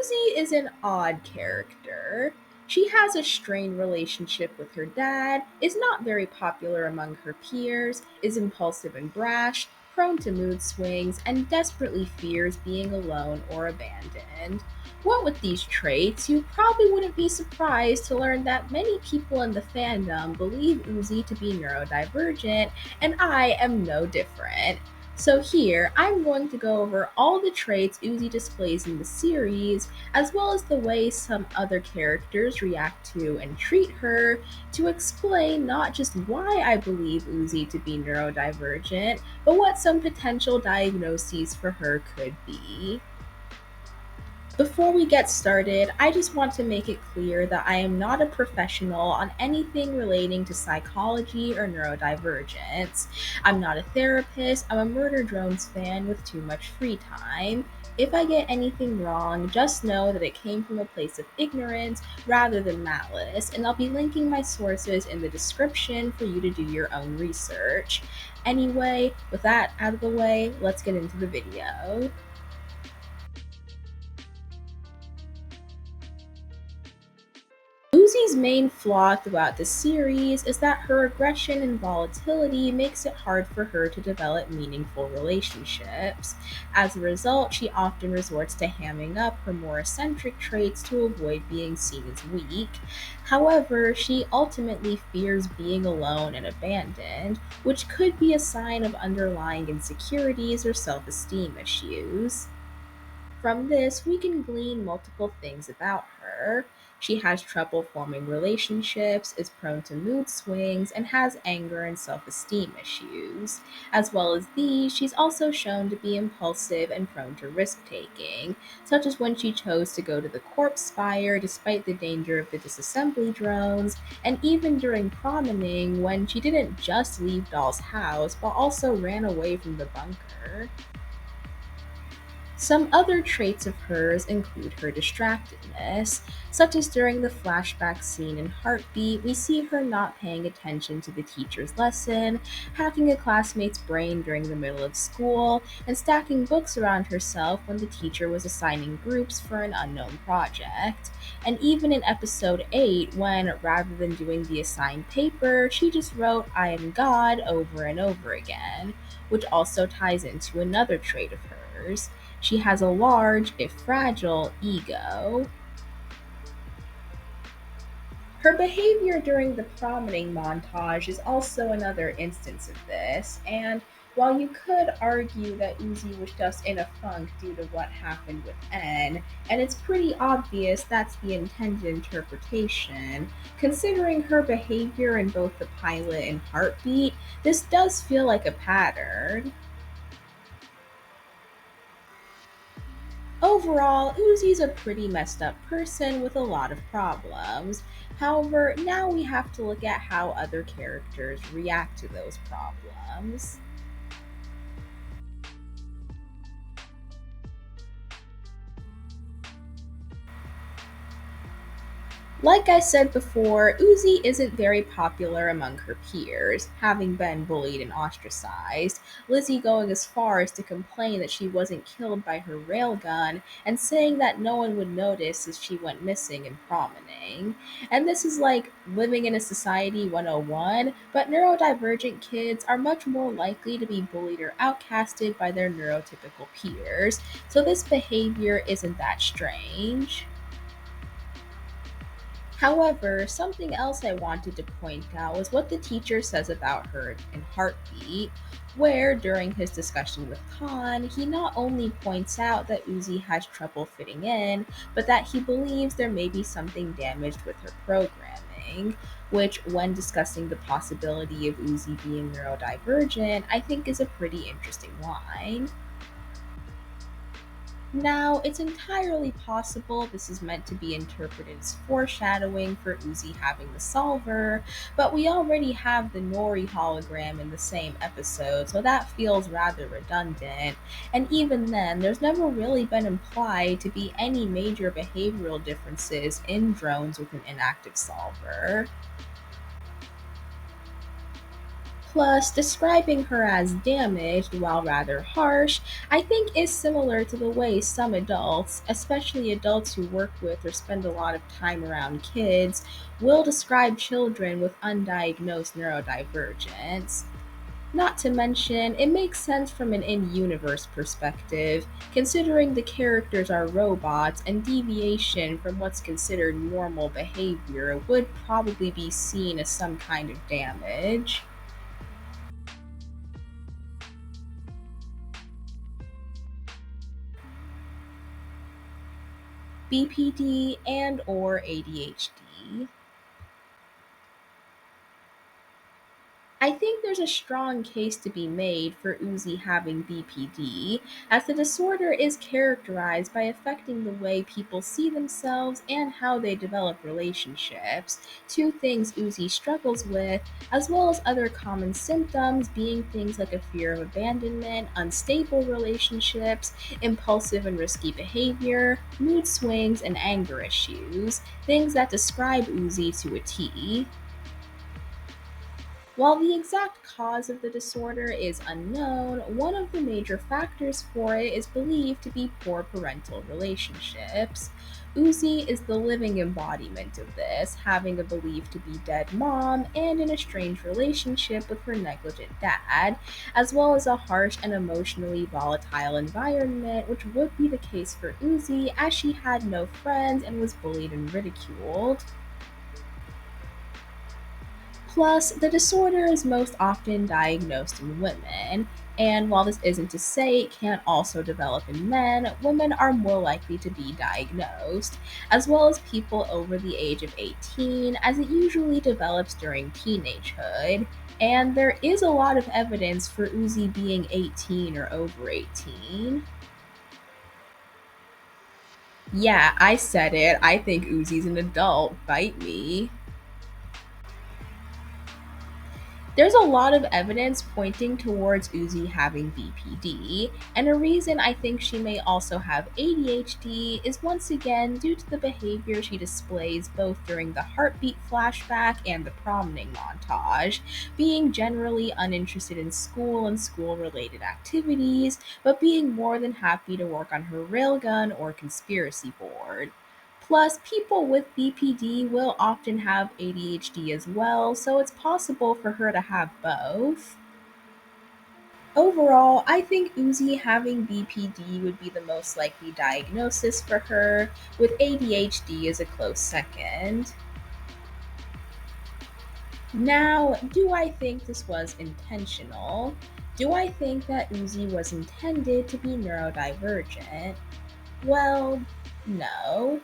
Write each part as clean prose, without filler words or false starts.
Uzi is an odd character. She has a strained relationship with her dad, is not very popular among her peers, is impulsive and brash, prone to mood swings, and desperately fears being alone or abandoned. What with these traits, you probably wouldn't be surprised to learn that many people in the fandom believe Uzi to be neurodivergent, and I am no different. So here, I'm going to go over all the traits Uzi displays in the series, as well as the way some other characters react to and treat her, to explain not just why I believe Uzi to be neurodivergent, but what some potential diagnoses for her could be. Before we get started, I just want to make it clear that I am not a professional on anything relating to psychology or neurodivergence. I'm not a therapist, I'm a Murder Drones fan with too much free time. If I get anything wrong, just know that it came from a place of ignorance rather than malice, and I'll be linking my sources in the description for you to do your own research. Anyway, with that out of the way, let's get into the video. Uzi's main flaw throughout the series is that her aggression and volatility makes it hard for her to develop meaningful relationships. As a result, she often resorts to hamming up her more eccentric traits to avoid being seen as weak. However, she ultimately fears being alone and abandoned, which could be a sign of underlying insecurities or self-esteem issues. From this, we can glean multiple things about her. She has trouble forming relationships, is prone to mood swings, and has anger and self esteem issues. As well as these, she's also shown to be impulsive and prone to risk taking, such as when she chose to go to the corpse spire despite the danger of the disassembly drones, and even during promening when she didn't just leave Doll's house but also ran away from the bunker. Some other traits of hers include her distractedness, such as during the flashback scene in Heartbeat, we see her not paying attention to the teacher's lesson, hacking a classmate's brain during the middle of school, and stacking books around herself when the teacher was assigning groups for an unknown project. And even in episode 8, when rather than doing the assigned paper, she just wrote "I am God" over and over again, which also ties into another trait of hers. She has a large, if fragile, ego. Her behavior during the promenade montage is also another instance of this, and while you could argue that Uzi was just in a funk due to what happened with N, and it's pretty obvious that's the intended interpretation, considering her behavior in both the pilot and Heartbeat, this does feel like a pattern. Overall, Uzi's a pretty messed up person with a lot of problems. However, now we have to look at how other characters react to those problems. Like I said before, Uzi isn't very popular among her peers, having been bullied and ostracized, Lizzie going as far as to complain that she wasn't killed by her railgun and saying that no one would notice as she went missing and promening. And this is like living in a society 101, but neurodivergent kids are much more likely to be bullied or outcasted by their neurotypical peers, so this behavior isn't that strange. However, something else I wanted to point out was what the teacher says about her in Heartbeat, where, during his discussion with Khan, he not only points out that Uzi has trouble fitting in, but that he believes there may be something damaged with her programming, which, when discussing the possibility of Uzi being neurodivergent, I think is a pretty interesting line. Now, it's entirely possible this is meant to be interpreted as foreshadowing for Uzi having the solver, but we already have the Nori hologram in the same episode, so that feels rather redundant. And even then, there's never really been implied to be any major behavioral differences in drones with an inactive solver. Plus, describing her as damaged, while rather harsh, I think is similar to the way some adults, especially adults who work with or spend a lot of time around kids, will describe children with undiagnosed neurodivergence. Not to mention, it makes sense from an in universe perspective, considering the characters are robots and deviation from what's considered normal behavior would probably be seen as some kind of damage. BPD and or ADHD. I think there's a strong case to be made for Uzi having BPD, as the disorder is characterized by affecting the way people see themselves and how they develop relationships, two things Uzi struggles with, as well as other common symptoms being things like a fear of abandonment, unstable relationships, impulsive and risky behavior, mood swings, and anger issues, things that describe Uzi to a T. While the exact cause of the disorder is unknown, one of the major factors for it is believed to be poor parental relationships. Uzi is the living embodiment of this, having a believed to be dead mom and an estranged relationship with her negligent dad, as well as a harsh and emotionally volatile environment, which would be the case for Uzi as she had no friends and was bullied and ridiculed. Plus, the disorder is most often diagnosed in women, and while this isn't to say it can't also develop in men, women are more likely to be diagnosed, as well as people over the age of 18, as it usually develops during teenagehood. And there is a lot of evidence for Uzi being 18 or over 18. Yeah, I said it. I think Uzi's an adult. Bite me. There's a lot of evidence pointing towards Uzi having BPD, and a reason I think she may also have ADHD is once again due to the behavior she displays both during the heartbeat flashback and the promenade montage, being generally uninterested in school and school related activities, but being more than happy to work on her railgun or conspiracy board. Plus, people with BPD will often have ADHD as well, so it's possible for her to have both. Overall, I think Uzi having BPD would be the most likely diagnosis for her, with ADHD as a close second. Now, do I think this was intentional? Do I think that Uzi was intended to be neurodivergent? Well, no.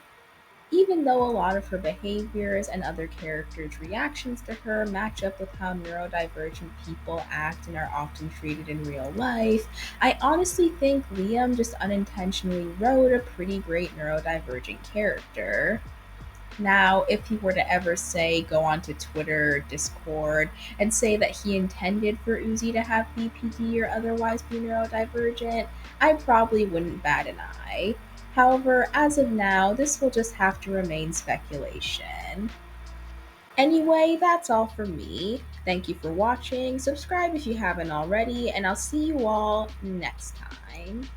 Even though a lot of her behaviors and other characters' reactions to her match up with how neurodivergent people act and are often treated in real life, I honestly think Liam just unintentionally wrote a pretty great neurodivergent character. Now, if he were to ever say, go onto Twitter or Discord and say that he intended for Uzi to have BPD or otherwise be neurodivergent, I probably wouldn't bat an eye. However, as of now, this will just have to remain speculation. Anyway, that's all for me. Thank you for watching. Subscribe if you haven't already, and I'll see you all next time.